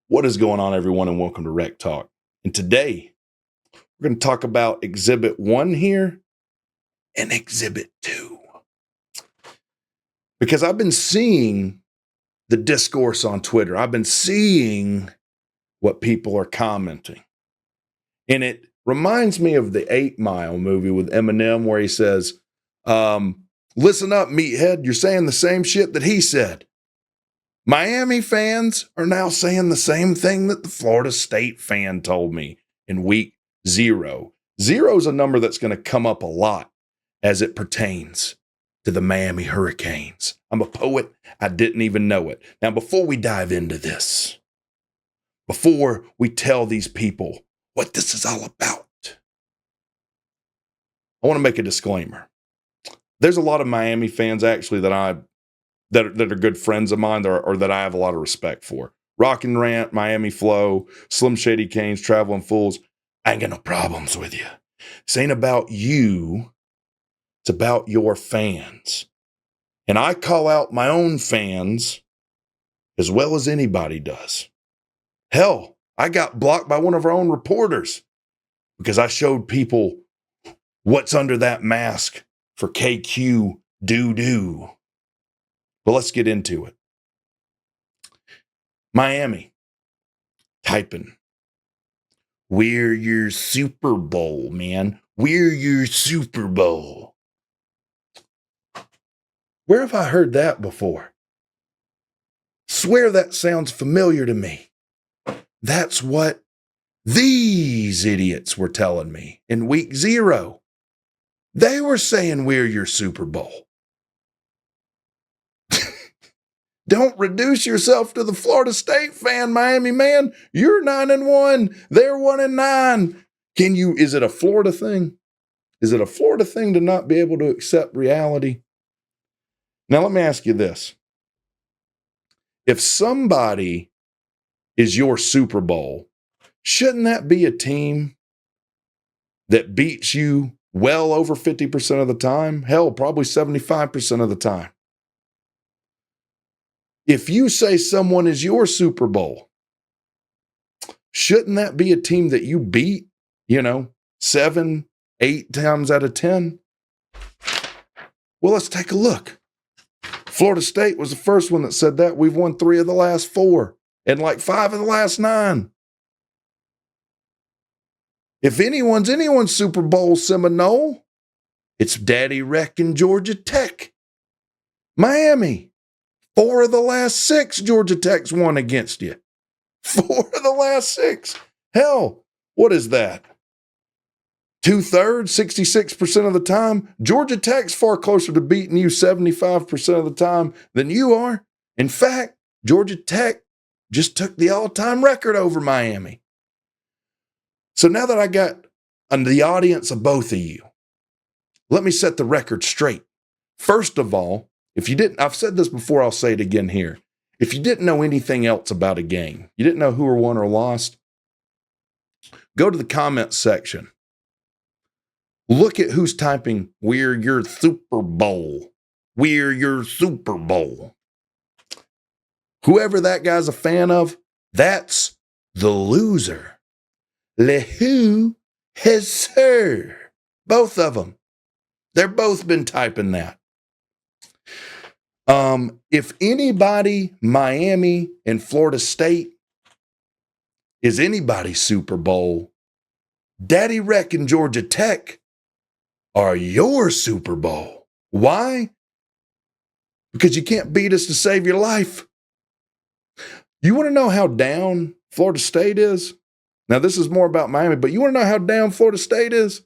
What is going on, everyone, and welcome to WreckTalk. And today, we're going to talk about Exhibit 1 here and Exhibit 2. Because I've been seeing the discourse on Twitter. I've been seeing what people are commenting. And it reminds me of the 8 Mile movie with Eminem where he says, listen up, meathead, you're saying the same shit that he said. Miami fans are now saying the same thing that the Florida State fan told me in week 0. 0 is a number that's going to come up a lot as it pertains to the Miami Hurricanes. I'm a poet. I didn't even know it. Now, before we dive into this, before we tell these people what this is all about, I want to make a disclaimer. There's a lot of Miami fans actually that are good friends of mine or that I have a lot of respect for. Rock and Rant, Miami Flow, Slim Shady Canes, Traveling Fools. I ain't got no problems with you. This ain't about you. It's about your fans. And I call out my own fans as well as anybody does. Hell, I got blocked by one of our own reporters because I showed people what's under that mask for KQ doo-doo. But let's get into it. Miami, typing. We're your Super Bowl, man. We're your Super Bowl. Where have I heard that before? Swear that sounds familiar to me. That's what these idiots were telling me in week 0. They were saying we're your Super Bowl. Don't reduce yourself to the Florida State fan, Miami man. You're 9-1. They're 1-9. Is it a Florida thing? Is it a Florida thing to not be able to accept reality? Now, let me ask you this. If somebody is your Super Bowl, shouldn't that be a team that beats you well over 50% of the time? Hell, probably 75% of the time. If you say someone is your Super Bowl, shouldn't that be a team that you beat, 7, 8 times out of 10? Well, let's take a look. Florida State was the first one that said that. We've won 3 of the last 4 and like 5 of the last 9. If anyone's Super Bowl Seminole, it's Daddy Wreck and Georgia Tech. Miami. 4 of the last 6 Georgia Tech's won against you. 4 of the last 6. Hell, what is that? 2/3, 66% of the time. Georgia Tech's far closer to beating you 75% of the time than you are. In fact, Georgia Tech just took the all-time record over Miami. So now that I got the audience of both of you, let me set the record straight. First of all, if you didn't, I've said this before, I'll say it again here. If you didn't know anything else about a game, you didn't know who won or lost, go to the comments section. Look at who's typing, we're your Super Bowl. We're your Super Bowl. Whoever that guy's a fan of, that's the loser. Le who has sir. Both of them. They've both been typing that. If anybody, Miami and Florida State, is anybody's Super Bowl, Daddy Wreck and Georgia Tech are your Super Bowl. Why? Because you can't beat us to save your life. You want to know how down Florida State is? Now, this is more about Miami, but you want to know how down Florida State is?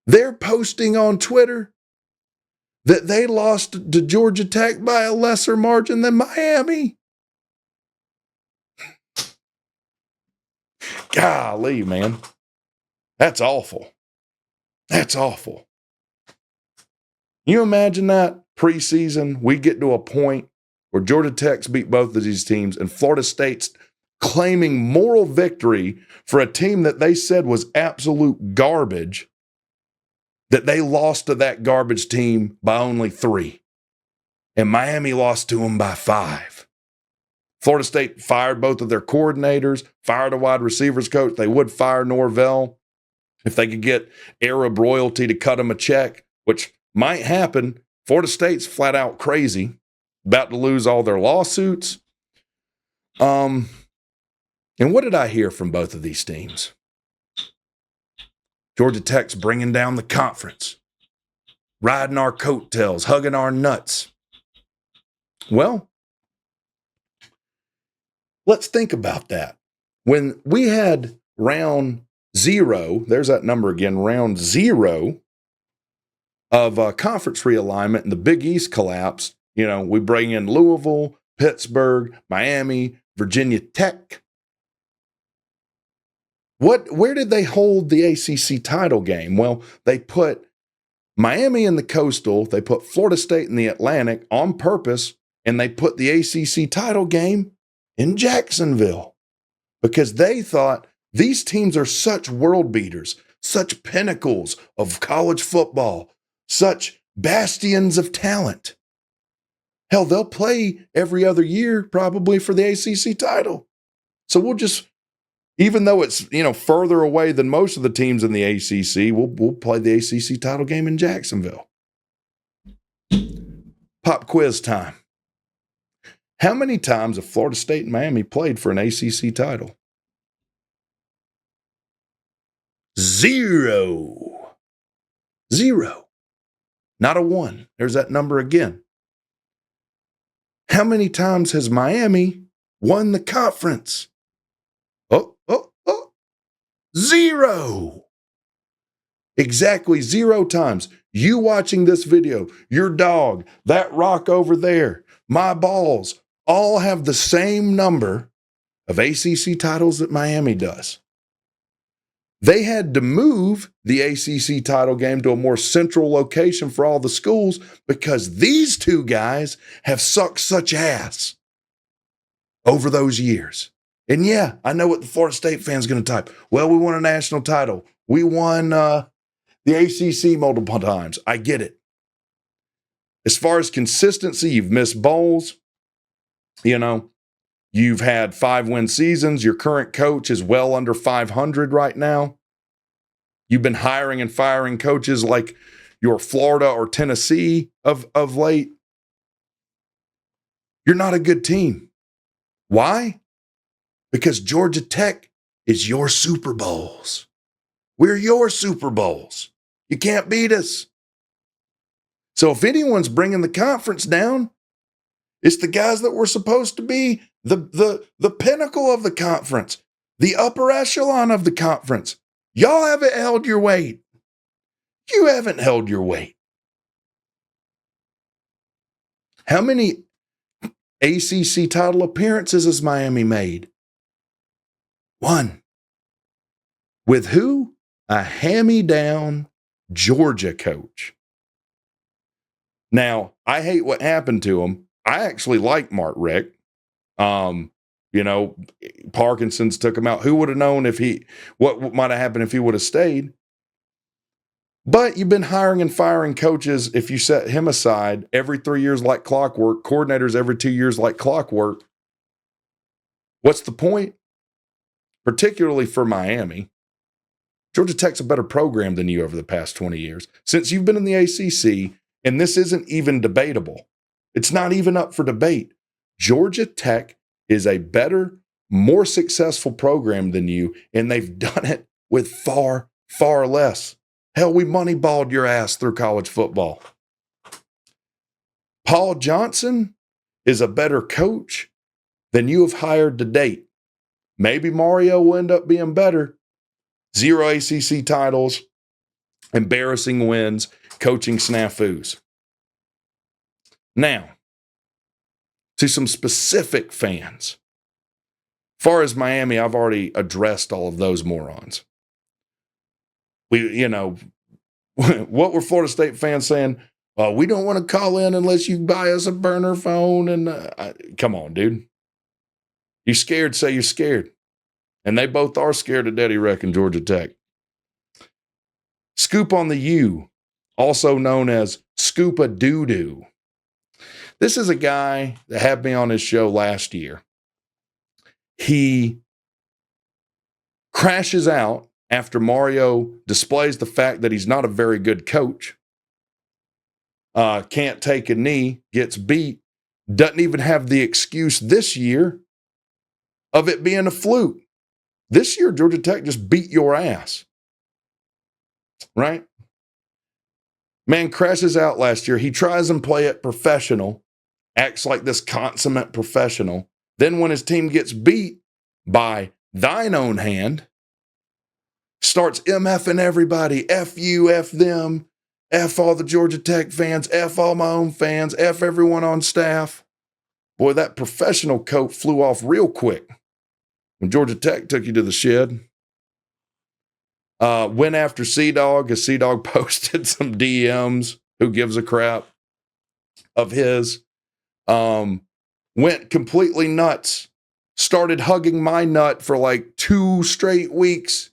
They're posting on Twitter that they lost to Georgia Tech by a lesser margin than Miami. Golly, man. That's awful. That's awful. You imagine that preseason, we get to a point where Georgia Tech's beat both of these teams and Florida State's claiming moral victory for a team that they said was absolute garbage, that they lost to that garbage team by only 3. And Miami lost to them by 5. Florida State fired both of their coordinators, fired a wide receivers coach. They would fire Norvell if they could get Arab royalty to cut them a check, which might happen. Florida State's flat out crazy, about to lose all their lawsuits. And what did I hear from both of these teams? Georgia Tech's bringing down the conference, riding our coattails, hugging our nuts. Well, let's think about that. When we had round 0, there's that number again, round 0 of conference realignment and the Big East collapsed, we bring in Louisville, Pittsburgh, Miami, Virginia Tech. Where did they hold the ACC title game? Well, they put Miami in the Coastal, they put Florida State in the Atlantic on purpose, and they put the ACC title game in Jacksonville because they thought these teams are such world beaters, such pinnacles of college football, such bastions of talent. Hell, they'll play every other year probably for the ACC title. So we'll just, even though it's, further away than most of the teams in the ACC, we'll play the ACC title game in Jacksonville. Pop quiz time. How many times have Florida State and Miami played for an ACC title? 0. 0. Not a 1. There's that number again. How many times has Miami won the conference? 0. Exactly 0 times. You watching this video, your dog, that rock over there, my balls, all have the same number of ACC titles that Miami does. They had to move the ACC title game to a more central location for all the schools because these two guys have sucked such ass over those years. And yeah, I know what the Florida State fan's going to type. Well, we won a national title. We won the ACC multiple times. I get it. As far as consistency, you've missed bowls. You've had 5-win seasons. Your current coach is well under 500 right now. You've been hiring and firing coaches like your Florida or Tennessee of late. You're not a good team. Why? Because Georgia Tech is your Super Bowls. We're your Super Bowls. You can't beat us. So if anyone's bringing the conference down, it's the guys that were supposed to be the pinnacle of the conference, the upper echelon of the conference. Y'all haven't held your weight. You haven't held your weight. How many ACC title appearances has Miami made? 1. With who? A hand-me-down Georgia coach. Now, I hate what happened to him. I actually like Mark Richt. Parkinson's took him out. Who would have known what might have happened if he would have stayed? But you've been hiring and firing coaches, if you set him aside, every 3 years like clockwork, coordinators every 2 years like clockwork. What's the point? Particularly for Miami. Georgia Tech's a better program than you over the past 20 years. Since you've been in the ACC, and this isn't even debatable. It's not even up for debate. Georgia Tech is a better, more successful program than you, and they've done it with far, far less. Hell, we moneyballed your ass through college football. Paul Johnson is a better coach than you have hired to date. Maybe Mario will end up being better. 0 ACC titles, embarrassing wins, coaching snafus. Now, to some specific fans. As far as Miami, I've already addressed all of those morons. What were Florida State fans saying? We don't want to call in unless you buy us a burner phone. And come on, dude. You scared, say you're scared. And they both are scared of Daddy Wreck and Georgia Tech. Scoop on the U, also known as Scoopa Doo Doo. This is a guy that had me on his show last year. he crashes out after Mario displays the fact that he's not a very good coach, can't take a knee, gets beat, doesn't even have the excuse this year of it being a fluke. This year, Georgia Tech just beat your ass, right? Man crashes out last year. He tries and play it professional, acts like this consummate professional. Then when his team gets beat by thine own hand, starts MFing everybody. F you, F them, F all the Georgia Tech fans, F all my own fans, F everyone on staff. Boy, that professional coat flew off real quick when Georgia Tech took you to the shed. Went after C-Dog as C-Dog posted some DMs, who gives a crap, of his. Went completely nuts. Started hugging my nut for like 2 straight weeks.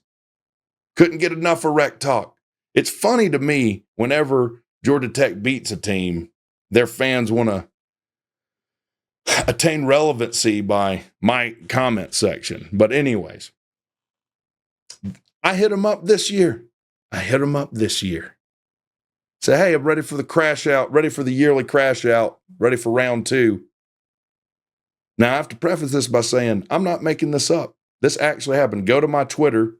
Couldn't get enough of WreckTalk. It's funny to me whenever Georgia Tech beats a team, their fans want to attain relevancy by my comment section. But anyways, I hit him up this year. Say, hey, I'm ready for the crash out, ready for the yearly crash out, ready for round 2. Now, I have to preface this by saying I'm not making this up. This actually happened. Go to my Twitter,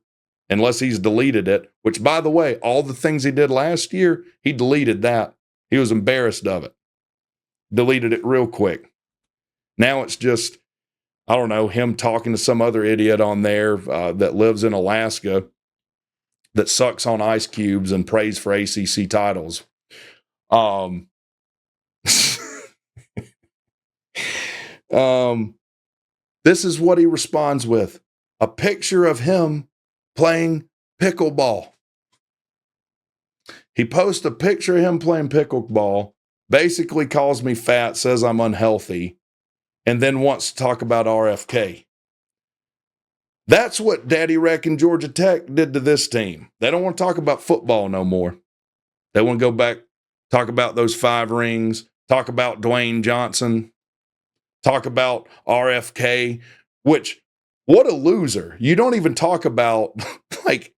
unless he's deleted it, which, by the way, all the things he did last year, he deleted that. He was embarrassed of it. Deleted it real quick. Now it's just, I don't know, him talking to some other idiot on there that lives in Alaska that sucks on ice cubes and prays for ACC titles. This is what he responds with. A picture of him playing pickleball. He posts a picture of him playing pickleball, basically calls me fat, says I'm unhealthy, and then wants to talk about RFK. That's what Daddy Wreck and Georgia Tech did to this team. They don't want to talk about football no more. They want to go back, talk about those 5 rings, talk about Dwayne Johnson, talk about RFK, which, what a loser. You don't even talk about, like,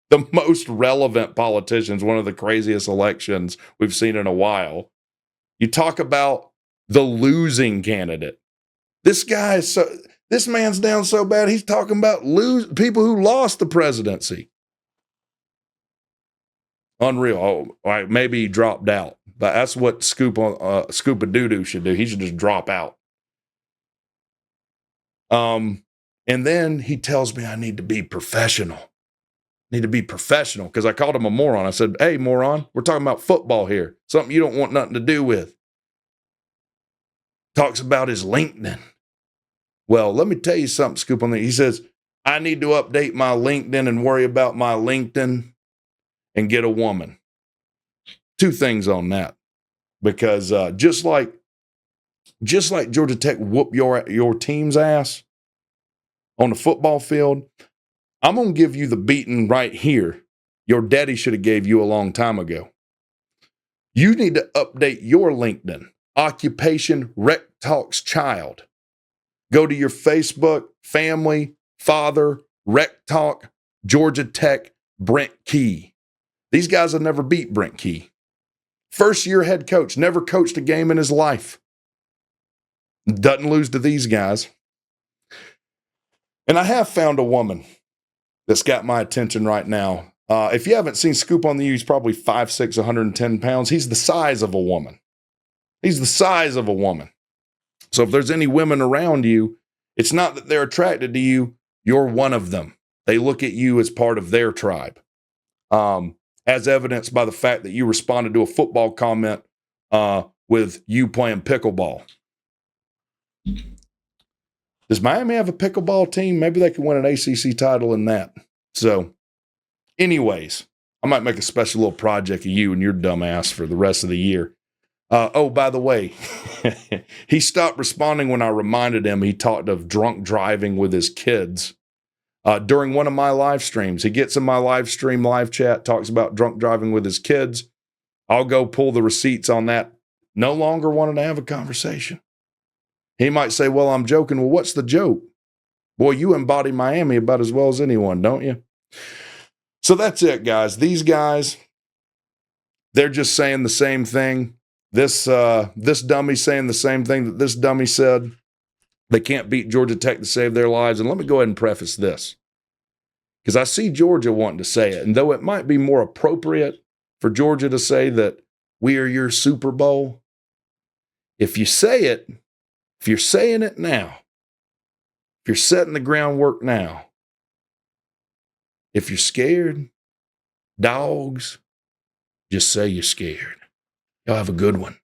the most relevant politicians, one of the craziest elections we've seen in a while. You talk about the losing candidate. This man's down so bad, he's talking about people who lost the presidency. Unreal. Oh, maybe he dropped out, but that's what Scoop of Doo-Doo should do. He should just drop out. And then he tells me I need to be professional. Because I called him a moron. I said, hey, moron, we're talking about football here. Something you don't want nothing to do with. Talks about his LinkedIn. Well, let me tell you something, Scoop on that. He says, I need to update my LinkedIn and worry about my LinkedIn and get a woman. 2 things on that. Because just like Georgia Tech whoop your team's ass on the football field, I'm going to give you the beating right here your daddy should have gave you a long time ago. You need to update your LinkedIn. Occupation WreckTalk's child. Go to your Facebook, family, father, WreckTalk, Georgia Tech, Brent Key. These guys have never beat Brent Key. First-year head coach, never coached a game in his life. Doesn't lose to these guys. And I have found a woman that's got my attention right now. If you haven't seen Scoop on the U, he's probably 5'6", 110 pounds. He's the size of a woman. So if there's any women around you, it's not that they're attracted to you. You're one of them. They look at you as part of their tribe. As evidenced by the fact that you responded to a football comment with you playing pickleball. Does Miami have a pickleball team? Maybe they could win an ACC title in that. So, anyways, I might make a special little project of you and your dumb ass for the rest of the year. By the way, he stopped responding when I reminded him he talked of drunk driving with his kids during one of my live streams. He gets in my live stream, live chat, talks about drunk driving with his kids. I'll go pull the receipts on that. No longer wanted to have a conversation. He might say, well, I'm joking. Well, what's the joke? Boy, you embody Miami about as well as anyone, don't you? So that's it, guys. These guys, they're just saying the same thing. This dummy saying the same thing that this dummy said. They can't beat Georgia Tech to save their lives. And let me go ahead and preface this, because I see Georgia wanting to say it. And though it might be more appropriate for Georgia to say that we are your Super Bowl, if you say it, if you're saying it now, if you're setting the groundwork now, if you're scared, dogs, just say you're scared. Y'all have a good one.